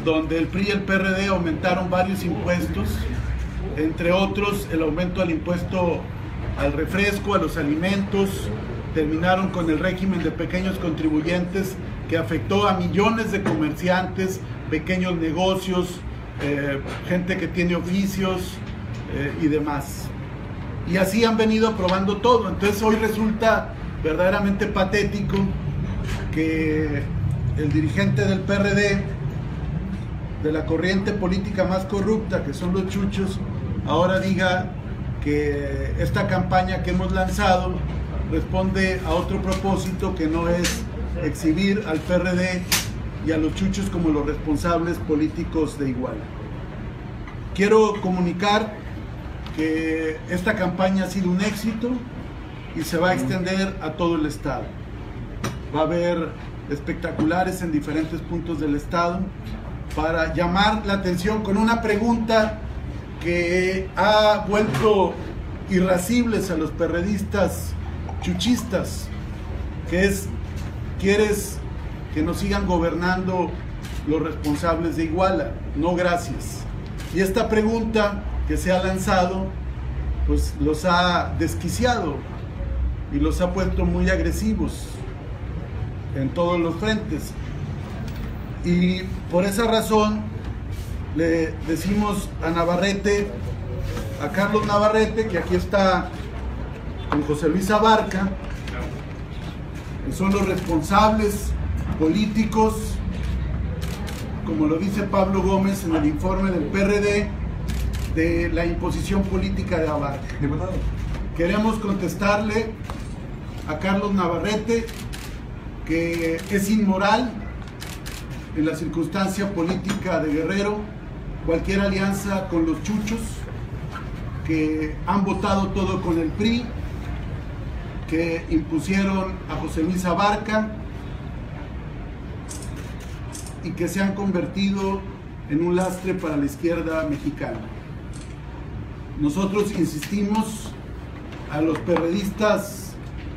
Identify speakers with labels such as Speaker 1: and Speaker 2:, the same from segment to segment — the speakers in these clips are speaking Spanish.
Speaker 1: donde el PRI y el PRD aumentaron varios impuestos, entre otros el aumento al impuesto al refresco, a los alimentos, terminaron con el régimen de pequeños contribuyentes que afectó a millones de comerciantes, pequeños negocios, gente que tiene oficios y demás. Y así han venido aprobando todo. Entonces hoy resulta verdaderamente patético que el dirigente del PRD, de la corriente política más corrupta, que son los chuchos, ahora diga que esta campaña que hemos lanzado responde a otro propósito, que no es exhibir al PRD y a los chuchos como los responsables políticos de Iguala. Quiero comunicar que esta campaña ha sido un éxito y se va a extender a todo el estado. Va a haber espectaculares en diferentes puntos del estado para llamar la atención con una pregunta que ha vuelto irascibles a los perredistas chuchistas, que es: ¿quieres que nos sigan gobernando los responsables de Iguala? No, gracias. Y esta pregunta que se ha lanzado, pues los ha desquiciado y los ha puesto muy agresivos en todos los frentes. Y por esa razón le decimos a Navarrete, a Carlos Navarrete, que aquí está con José Luis Abarca, que son los responsables políticos, como lo dice Pablo Gómez en el informe del PRD, de la imposición política de Abarca. Queremos contestarle a Carlos Navarrete que es inmoral en la circunstancia política de Guerrero cualquier alianza con los chuchos, que han votado todo con el PRI, que impusieron a José Luis Abarca y que se han convertido en un lastre para la izquierda mexicana. Nosotros insistimos a los perredistas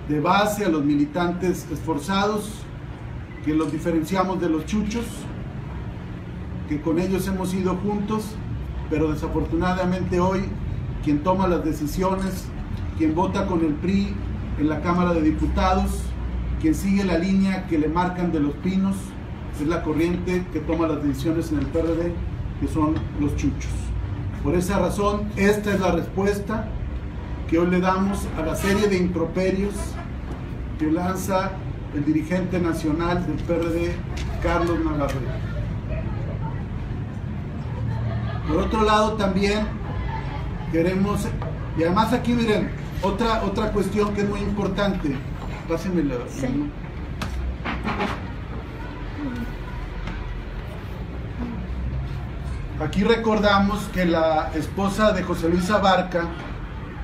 Speaker 1: de base, a los militantes esforzados, que los diferenciamos de los chuchos, que con ellos hemos ido juntos, pero desafortunadamente hoy quien toma las decisiones, quien vota con el PRI en la Cámara de Diputados, quien sigue la línea que le marcan de los Pinos, es la corriente que toma las decisiones en el PRD, que son los chuchos. Por esa razón, esta es la respuesta que hoy le damos a la serie de improperios que lanza el dirigente nacional del PRD, Carlos Navarrete. Por otro lado, también queremos, y además aquí miren, otra cuestión que es muy importante. Pásenme la... Sí. Aquí recordamos que la esposa de José Luis Abarca,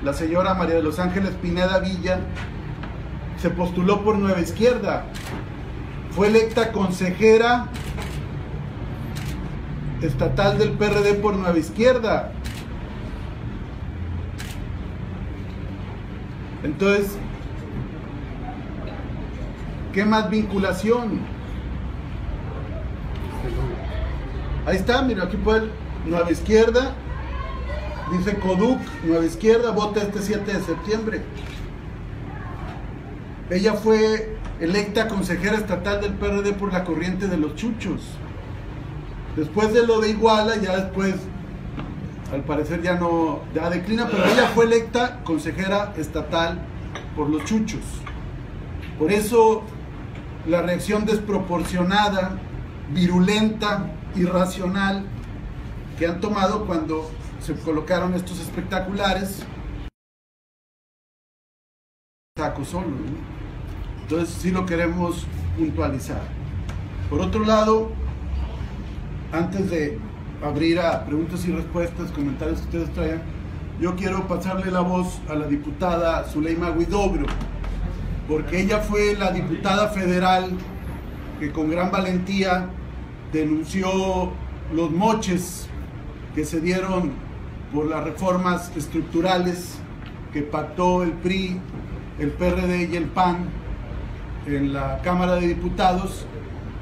Speaker 1: la señora María de los Ángeles Pineda Villa, se postuló por Nueva Izquierda, fue electa consejera estatal del PRD por Nueva Izquierda. Entonces, ¿qué más vinculación? Ahí está, mira, aquí puede Nueva Izquierda, dice Coduc, Nueva Izquierda, vota este 7 de septiembre. Ella fue electa consejera estatal del PRD por la corriente de los chuchos. Después de lo de Iguala, ya después, al parecer ya declina, pero ella fue electa consejera estatal por los chuchos. Por eso la reacción desproporcionada, virulenta, irracional que han tomado cuando se colocaron estos espectaculares, saco solo, ¿no? Entonces sí lo queremos puntualizar. Por otro lado, antes de abrir a preguntas y respuestas, comentarios que ustedes traigan, yo quiero pasarle la voz a la diputada Zuleima Huidobro, porque ella fue la diputada federal que con gran valentía denunció los moches que se dieron por las reformas estructurales que pactó el PRI, el PRD y el PAN en la Cámara de Diputados,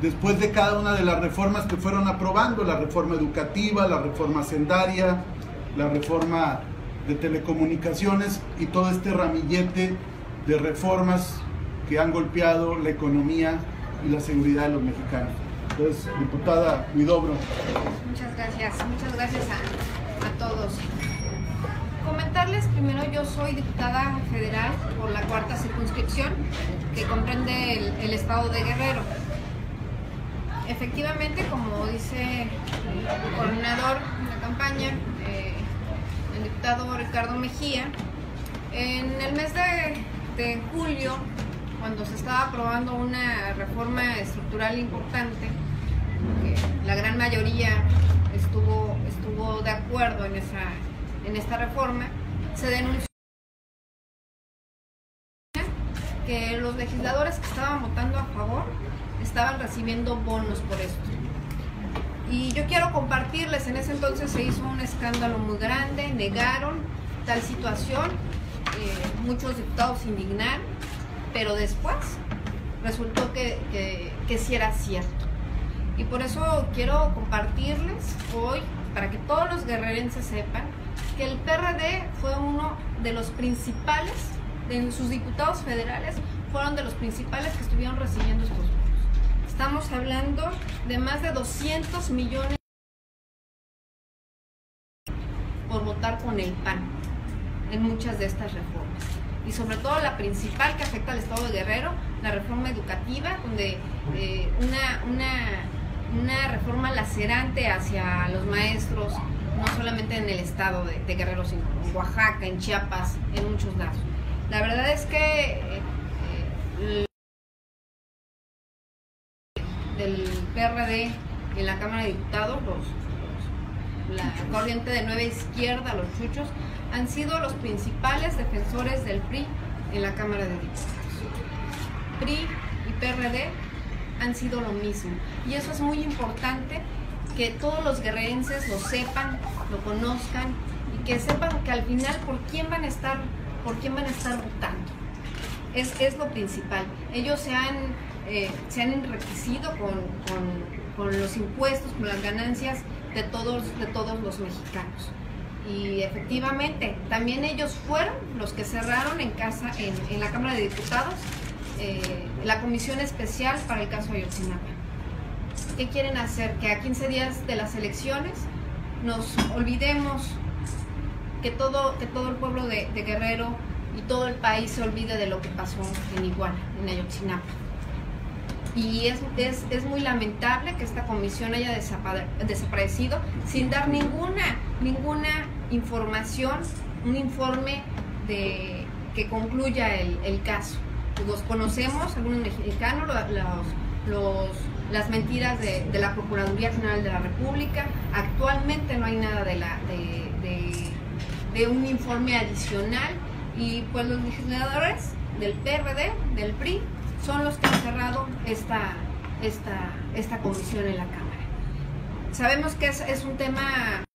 Speaker 1: después de cada una de las reformas que fueron aprobando, la reforma educativa, la reforma hacendaria, la reforma de telecomunicaciones y todo este ramillete de reformas que han golpeado la economía y la seguridad de los mexicanos. Entonces, diputada Huidobro.
Speaker 2: Muchas gracias a todos. Comentarles primero, yo soy diputada federal por la 4ª circunscripción que comprende el estado de Guerrero. Efectivamente, como dice el coordinador de la campaña, el diputado Ricardo Mejía, en el mes de julio, cuando se estaba aprobando una reforma estructural importante, que la gran mayoría estuvo de acuerdo en esta reforma, se denunció que los legisladores que estaban votando a favor estaban recibiendo bonos por esto. Y yo quiero compartirles, en ese entonces se hizo un escándalo muy grande, negaron tal situación, muchos diputados se indignaron, pero después resultó que sí era cierto. Y por eso quiero compartirles hoy, para que todos los guerrerenses sepan, que el PRD fue uno de los principales, de sus diputados federales, fueron de los principales que estuvieron recibiendo estos bonos. Estamos hablando de más de 200 millones por votar con el PAN en muchas de estas reformas. Y sobre todo la principal que afecta al estado de Guerrero, la reforma educativa, donde una reforma lacerante hacia los maestros, no solamente en el estado de Guerrero, sino en Oaxaca, en Chiapas, en muchos lados. La verdad es que del PRD en la Cámara de Diputados, la corriente de Nueva Izquierda, los chuchos, han sido los principales defensores del PRI en la Cámara de Diputados. PRI y PRD han sido lo mismo, y eso es muy importante que todos los guerrerenses lo sepan, lo conozcan, y que sepan que al final por quién van a estar votando. Es lo principal. Ellos se han enriquecido con los impuestos, con las ganancias de todos los mexicanos. Y efectivamente, también ellos fueron los que cerraron en la Cámara de Diputados la comisión especial para el caso Ayotzinapa. ¿Qué quieren hacer? Que a 15 días de las elecciones nos olvidemos, que todo el pueblo de Guerrero y todo el país se olvide de lo que pasó en Iguala, en Ayotzinapa. Y es muy lamentable que esta comisión haya desaparecido sin dar ninguna información, un informe que concluya el caso. Los conocemos, algunos mexicanos, las mentiras de la Procuraduría General de la República. Actualmente no hay nada de un informe adicional, y pues los legisladores del PRD, del PRI, son los que han cerrado esta comisión en la Cámara. Sabemos que es un tema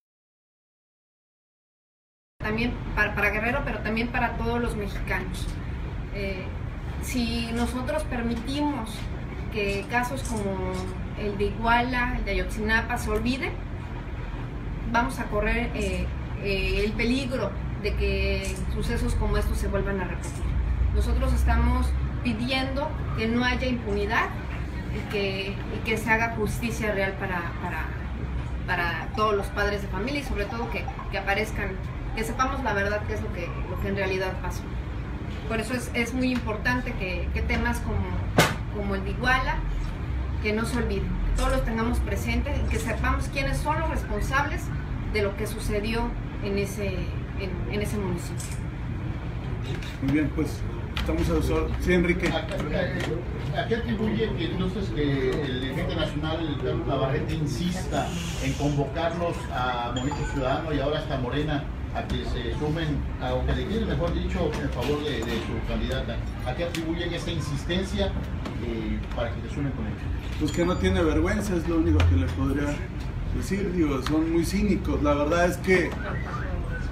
Speaker 2: también para Guerrero, pero también para todos los mexicanos. Si nosotros permitimos que casos como el de Iguala, el de Ayotzinapa se olviden, vamos a correr el peligro de que sucesos como estos se vuelvan a repetir. Nosotros estamos pidiendo que no haya impunidad y que se haga justicia real para todos los padres de familia, y sobre todo que aparezcan, que sepamos la verdad, qué es lo que en realidad pasó. Por eso es muy importante que temas como el de Iguala, que no se olviden, que todos los tengamos presentes y que sepamos quiénes son los responsables de lo que sucedió en ese municipio.
Speaker 1: Muy bien, pues estamos a los órdenes. Sí, Enrique.
Speaker 3: ¿A qué atribuye que entonces el dirigente nacional, Carlos Navarrete, insista en convocarlos a Movimiento Ciudadano y ahora hasta Morena a que se sumen, o que declinen, mejor dicho, en favor de su candidata? ¿A qué atribuyen esta insistencia para que se sumen con ellos?
Speaker 1: Pues que no tiene vergüenza, es lo único que le podría decir. Digo, son muy cínicos. La verdad es que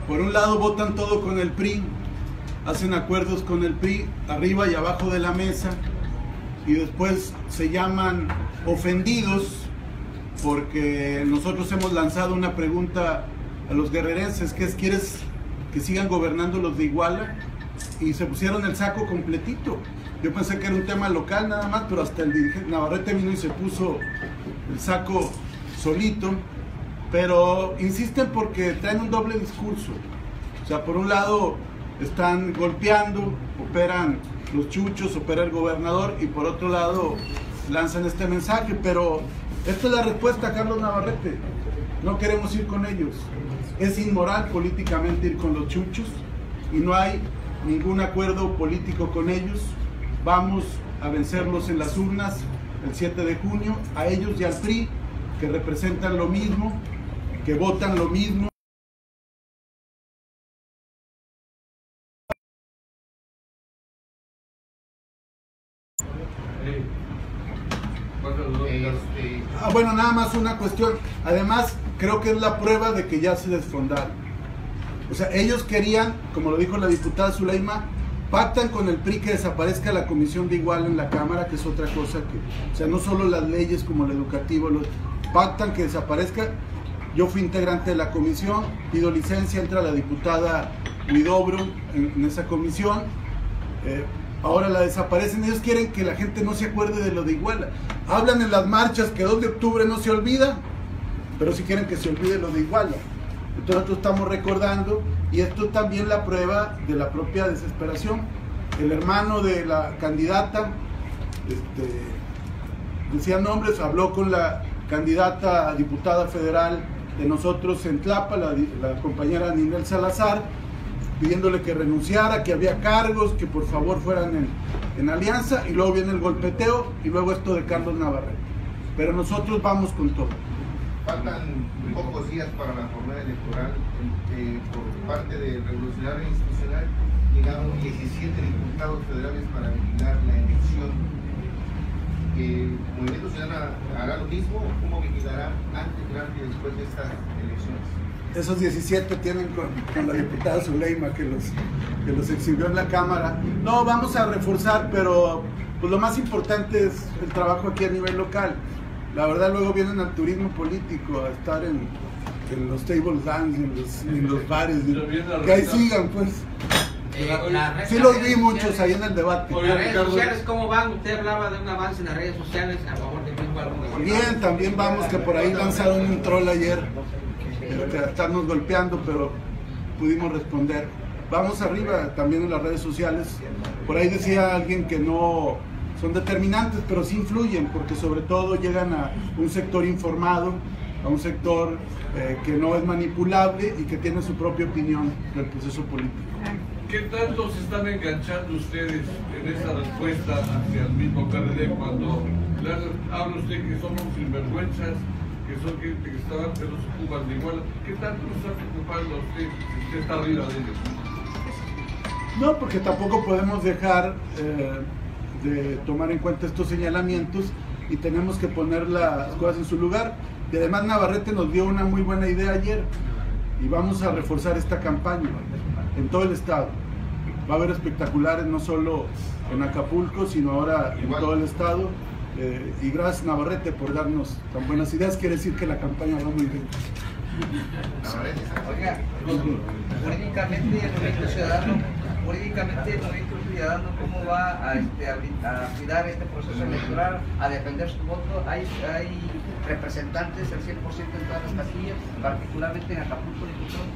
Speaker 1: por un lado votan todo con el PRI, hacen acuerdos con el PRI arriba y abajo de la mesa, y después se llaman ofendidos porque nosotros hemos lanzado una pregunta a los guerrerenses, que es: ¿quieres que sigan gobernando los de Iguala? Y se pusieron el saco completito. Yo pensé que era un tema local nada más, pero hasta el dirigente Navarrete vino y se puso el saco solito. Pero insisten porque traen un doble discurso. O sea, por un lado están golpeando, operan los chuchos, opera el gobernador, y por otro lado lanzan este mensaje. Pero esta es la respuesta, Carlos Navarrete: no queremos ir con ellos. Es inmoral políticamente ir con los chuchos y no hay ningún acuerdo político con ellos. Vamos a vencerlos en las urnas el 7 de junio, a ellos y al PRI, que representan lo mismo, que votan lo mismo. Bueno, nada más una cuestión. Además, creo que es la prueba de que ya se desfondaron. O sea, ellos querían, como lo dijo la diputada Zuleima, pactan con el PRI que desaparezca la comisión de Iguala en la Cámara, que es otra cosa que, o sea, no solo las leyes como el educativo, pactan que desaparezca. Yo fui integrante de la comisión, pido licencia, entra la diputada Huidobro en esa comisión. Ahora la desaparecen. Ellos quieren que la gente no se acuerde de lo de Iguala. Hablan en las marchas que 2 de octubre no se olvida, pero sí quieren que se olvide lo de Iguala. Entonces nosotros estamos recordando, y esto es también la prueba de la propia desesperación. El hermano de la candidata, decía nombres, habló con la candidata a diputada federal de nosotros en Tlapa, la compañera Ninel Salazar, pidiéndole que renunciara, que había cargos, que por favor fueran en alianza, y luego viene el golpeteo, y luego esto de Carlos Navarrete. Pero nosotros vamos con todo.
Speaker 4: Faltan pocos días para la jornada electoral. Por parte del Revolucionario Institucional llegaron 17 diputados federales para vigilar la elección. ¿Movimiento Ciudadano hará lo mismo o cómo vigilará antes, durante y después de estas elecciones?
Speaker 1: Esos 17 tienen con la diputada Zuleima, que los exhibió en la Cámara. No, vamos a reforzar, pero pues lo más importante es el trabajo aquí a nivel local. La verdad, luego vienen al turismo político, a estar en los table dance, en los bares, que ahí sigan, pues. Sí los vi muchos ahí en el debate.
Speaker 5: Las redes sociales, ¿cómo van? Usted hablaba de un avance en las redes sociales a favor de México.
Speaker 1: Bien, también vamos, que por ahí lanzaron un troll ayer, que estarnos golpeando, pero pudimos responder. Vamos arriba también en las redes sociales. Por ahí decía alguien que no son determinantes, pero sí influyen, porque sobre todo llegan a un sector informado, a un sector que no es manipulable y que tiene su propia opinión del proceso político.
Speaker 6: ¿Qué tanto se están enganchando ustedes en esa respuesta hacia el mismo PRD cuando habla usted que somos sinvergüenzas, que son gente que está ante los ocupas de Iguala? ¿Qué tanto se está preocupando usted si usted está arriba de ellos?
Speaker 1: No, porque tampoco podemos dejar de tomar en cuenta estos señalamientos, y tenemos que poner las cosas en su lugar. Y además Navarrete nos dio una muy buena idea ayer, y vamos a reforzar esta campaña en todo el estado. Va a haber espectaculares no solo en Acapulco, sino ahora en todo el estado. Y gracias, Navarrete, por darnos tan buenas ideas. Quiere decir que la campaña va muy bien.
Speaker 5: Oiga, jurídicamente el Movimiento Ciudadano, ¿cómo va a cuidar este proceso electoral, a defender su voto? ¿Hay representantes al 100% en todas las casillas, particularmente en Acapulco?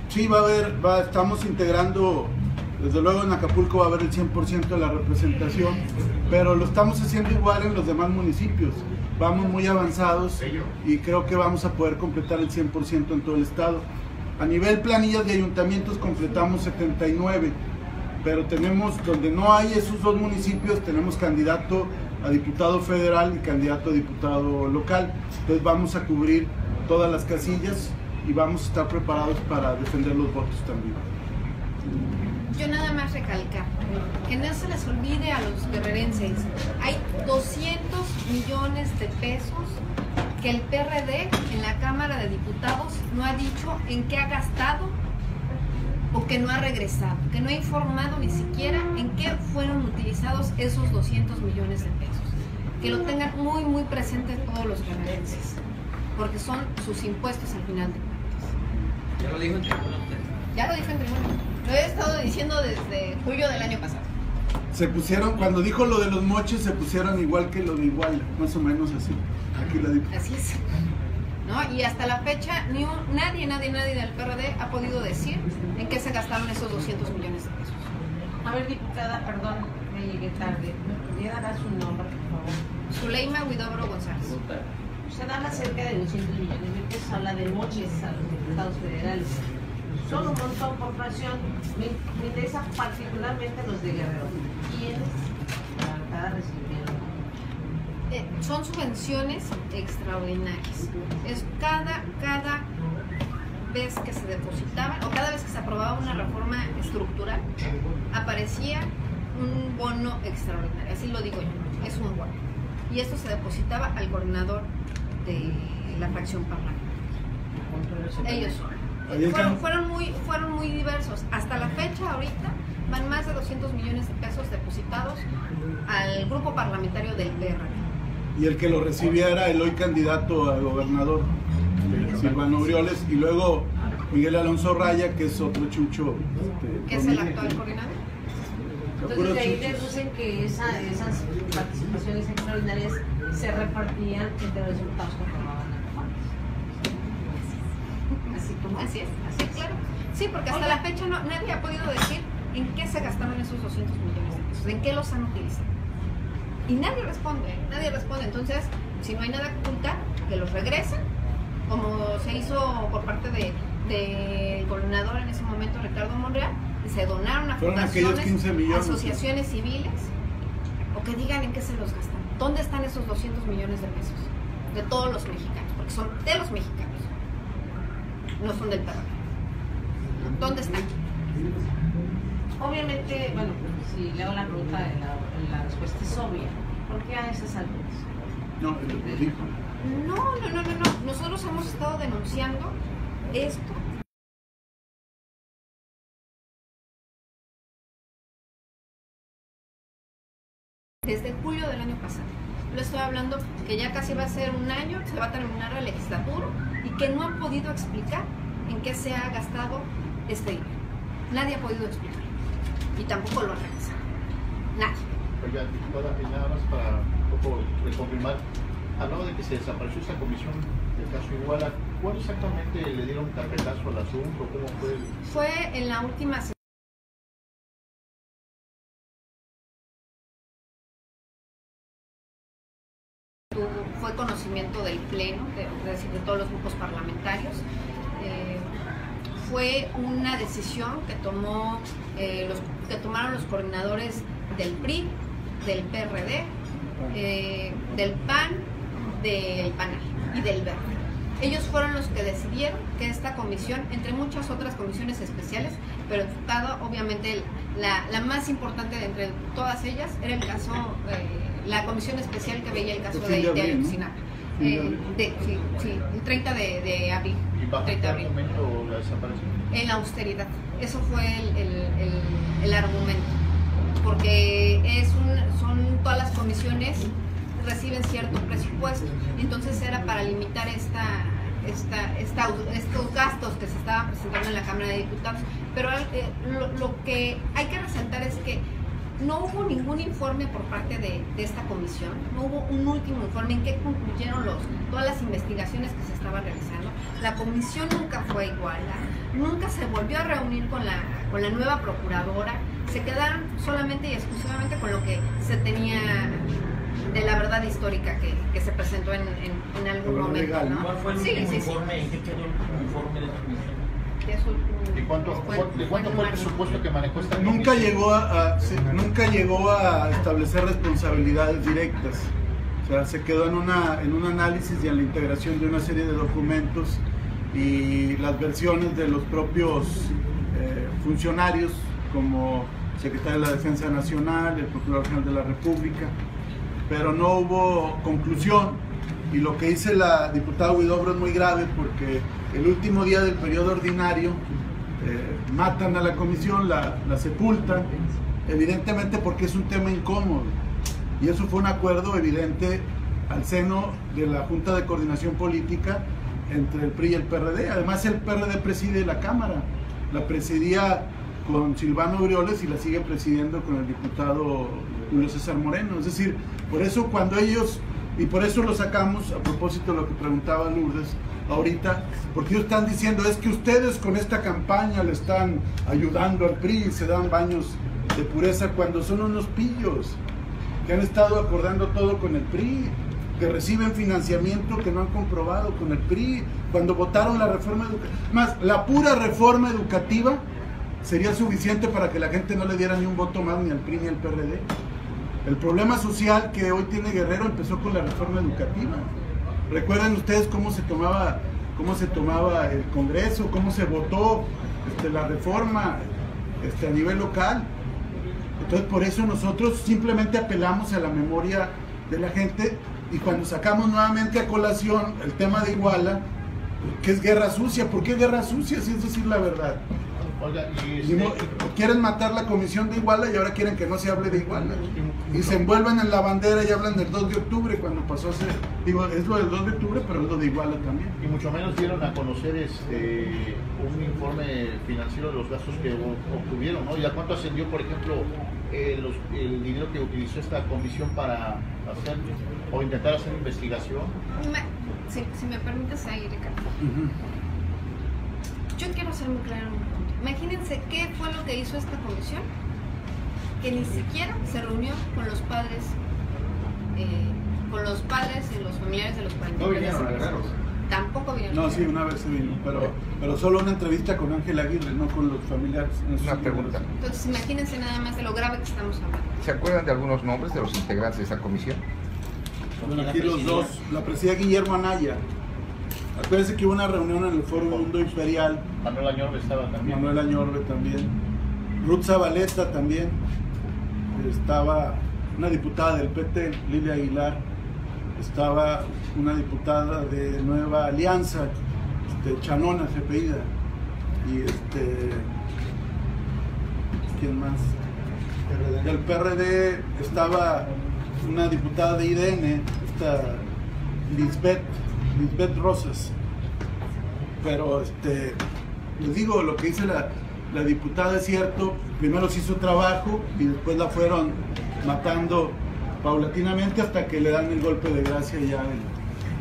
Speaker 1: Sí, va a haber, estamos integrando, desde luego en Acapulco va a haber el 100% de la representación, pero lo estamos haciendo igual en los demás municipios. Vamos muy avanzados y creo que vamos a poder completar el 100% en todo el estado. A nivel planillas de ayuntamientos completamos 79, pero tenemos, donde no hay esos dos municipios, tenemos candidato a diputado federal y candidato a diputado local. Entonces vamos a cubrir todas las casillas y vamos a estar preparados para defender los votos también.
Speaker 2: Yo nada más recalcar, que no se les olvide a los guerrerenses, hay 200 millones de pesos que el PRD en la Cámara de Diputados no ha dicho en qué ha gastado o que no ha regresado, que no ha informado ni siquiera en qué fueron utilizados esos 200 millones de pesos. que lo tengan muy, muy presente todos los guerrerenses, porque son sus impuestos al final de cuentas.
Speaker 5: Ya lo dijo en tribuna usted.
Speaker 2: Ya lo dije en tribuna. Lo he estado diciendo desde julio del año pasado.
Speaker 1: Se pusieron, cuando dijo lo de los moches, se pusieron igual que lo de Iguala, más o menos así. Aquí la digo.
Speaker 2: Así es. ¿No? Y hasta la fecha nadie del PRD ha podido decir en qué se gastaron esos 200 millones de pesos.
Speaker 7: A ver, diputada, perdón, me llegué tarde. ¿Me pudiera dar su nombre, por favor?
Speaker 2: Zuleima Huidobro González.
Speaker 7: Usted habla cerca de 200 millones de pesos, habla de moches a los diputados federales. Son un montón por nación. Me interesa particularmente los de Guerrero. ¿Quiénes la recibieron?
Speaker 2: Son subvenciones extraordinarias. Es cada vez que se depositaban o cada vez que se aprobaba una reforma estructural, aparecía un bono extraordinario. Así lo digo yo, es un bono. Y esto se depositaba al coordinador de la fracción parlamentaria. Ellos fueron muy diversos. Hasta la fecha, ahorita, van más de 200 millones de pesos depositados al grupo parlamentario del PRD.
Speaker 1: Y el que lo recibía era el hoy candidato a gobernador, Silvano Aureoles, y luego Miguel Alonso Raya, que es otro chucho.
Speaker 2: ¿Qué es el actual coordinador?
Speaker 7: Entonces de ahí deducen que esas participaciones extraordinarias se repartían entre los diputados que formaban la
Speaker 2: Así es, claro. Sí, porque hasta la fecha nadie ha podido decir en qué se gastaron esos 200 millones de pesos, en qué los han utilizado. Y nadie responde. Entonces, si no hay nada que ocultar, que los regresen, como se hizo por parte del coordinador en ese momento, Ricardo Monreal, y se donaron a fundaciones, asociaciones civiles, o que digan en qué se los gastan. ¿Dónde están esos 200 millones de pesos? De todos los mexicanos, porque son de los mexicanos, no son del PRD. ¿Dónde están?
Speaker 7: Obviamente, bueno, si leo la pregunta, la respuesta es obvia. ¿Por qué a esas alturas?
Speaker 1: No, lo dijo.
Speaker 2: No. Nosotros hemos estado denunciando esto desde julio del año pasado. Lo estoy hablando que ya casi va a ser un año, se va a terminar la legislatura y que no han podido explicar en qué se ha gastado este dinero. Nadie ha podido explicar y tampoco lo han realizado. Nadie.
Speaker 3: Oiga, diputada, nada más para un poco reconfirmar, hablaba de que se desapareció esta comisión del caso Iguala. ¿Cuándo exactamente le dieron carpetazo al asunto? ¿Cómo fue?
Speaker 2: Fue en la última sesión. Fue conocimiento del Pleno, es decir, de todos los grupos parlamentarios. Fue una decisión que tomaron los coordinadores del PRI, del PRD, del PAN, del PANAL y del Verde. Ellos fueron los que decidieron que esta comisión, entre muchas otras comisiones especiales, pero enfocado, obviamente, la más importante de entre todas ellas era el caso, la comisión especial que veía el caso de Ayotzinapa. El 30 de abril.
Speaker 3: ¿Y bajo qué argumento la desaparición?
Speaker 2: En la austeridad. Eso fue el argumento. Porque son todas las comisiones reciben cierto presupuesto. Entonces era para limitar estos gastos que se estaban presentando en la Cámara de Diputados. Pero lo que hay que resaltar es que no hubo ningún informe por parte de esta comisión, no hubo un último informe en que concluyeron todas las investigaciones que se estaban realizando. La comisión nunca fue igual, nunca se volvió a reunir con la nueva procuradora, se quedaron solamente y exclusivamente con lo que se tenía de la verdad histórica que se presentó en algún momento.
Speaker 1: Legal, ¿no?
Speaker 8: ¿Cuál fue el último informe? ¿En qué quedó el informe de la comisión?
Speaker 3: ¿De cuánto fue el presupuesto que manejó esta comisión?
Speaker 1: Nunca llegó a establecer responsabilidades directas. O sea, se quedó en un análisis y en la integración de una serie de documentos y las versiones de los propios funcionarios, como secretario de la Defensa Nacional, el Procurador General de la República, pero no hubo conclusión. Y lo que dice la diputada Huidobro es muy grave porque el último día del periodo ordinario matan a la comisión, la sepultan, evidentemente porque es un tema incómodo. Y eso fue un acuerdo evidente al seno de la Junta de Coordinación Política entre el PRI y el PRD. Además, el PRD preside la Cámara. La presidía con Silvano Aureoles y la sigue presidiendo con el diputado Julio César Moreno. Es decir, por eso cuando ellos, y por eso lo sacamos, a propósito de lo que preguntaba Lourdes ahorita, porque ellos están diciendo, es que ustedes con esta campaña le están ayudando al PRI y se dan baños de pureza, cuando son unos pillos que han estado acordando todo con el PRI, que reciben financiamiento que no han comprobado con el PRI, cuando votaron la reforma educativa. Más, la pura reforma educativa sería suficiente para que la gente no le diera ni un voto más ni al PRI ni al PRD. El problema social que hoy tiene Guerrero empezó con la reforma educativa. Recuerden ustedes cómo se tomaba el Congreso, cómo se votó la reforma a nivel local. Entonces, por eso nosotros simplemente apelamos a la memoria de la gente, y cuando sacamos nuevamente a colación el tema de Iguala, que es guerra sucia. ¿Por qué guerra sucia? Si es decir la verdad.
Speaker 3: Oiga,
Speaker 1: quieren matar la comisión de Iguala y ahora quieren que no se hable de Iguala. Y se envuelven en la bandera y hablan del 2 de octubre cuando pasó a ser, digo, es lo del 2 de octubre, pero es lo de Iguala también.
Speaker 3: Y mucho menos dieron a conocer un informe financiero de los gastos que obtuvieron, ¿no? ¿Y a cuánto ascendió, por ejemplo, el dinero que utilizó esta comisión para hacer o intentar hacer investigación?
Speaker 2: Si me permites ahí, Ricardo. Yo quiero ser muy claro en un punto. Imagínense qué fue lo que hizo esta comisión, que ni siquiera se reunió con los padres y los familiares de los 43.
Speaker 3: No vinieron a Guerrero.
Speaker 2: Tampoco vinieron.
Speaker 1: No, sí, una vez se vino, pero solo una entrevista con Ángel Aguirre, no con los familiares.
Speaker 9: Una pregunta.
Speaker 2: Entonces, imagínense nada más de lo grave que estamos hablando.
Speaker 9: ¿Se acuerdan de algunos nombres de los integrantes de esa comisión?
Speaker 1: Bueno, aquí los dos. La presidía Guillermo Anaya. Acuérdense que hubo una reunión en el Foro Mundo Imperial.
Speaker 3: Manuel Añorbe estaba también.
Speaker 1: Manuel Añorbe también. Ruth Zabaleta también. Estaba una diputada del PT, Lilia Aguilar. Estaba una diputada de Nueva Alianza, Chanona, se apellida. Y ¿quién más? Del PRD estaba una diputada de IDN, Lisbeth Rosas. Pero les digo, lo que dice la diputada es cierto. Primero se hizo trabajo y después la fueron matando paulatinamente hasta que le dan el golpe de gracia ya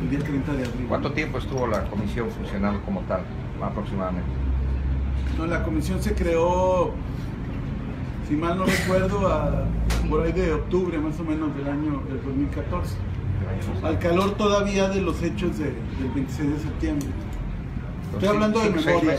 Speaker 1: el día 30 de abril.
Speaker 9: ¿Cuánto tiempo estuvo la comisión funcionando como tal, aproximadamente?
Speaker 1: No, la comisión se creó, si mal no recuerdo, por ahí de octubre más o menos del 2014. Al calor todavía de los hechos del 26 de septiembre. Estoy hablando de memoria.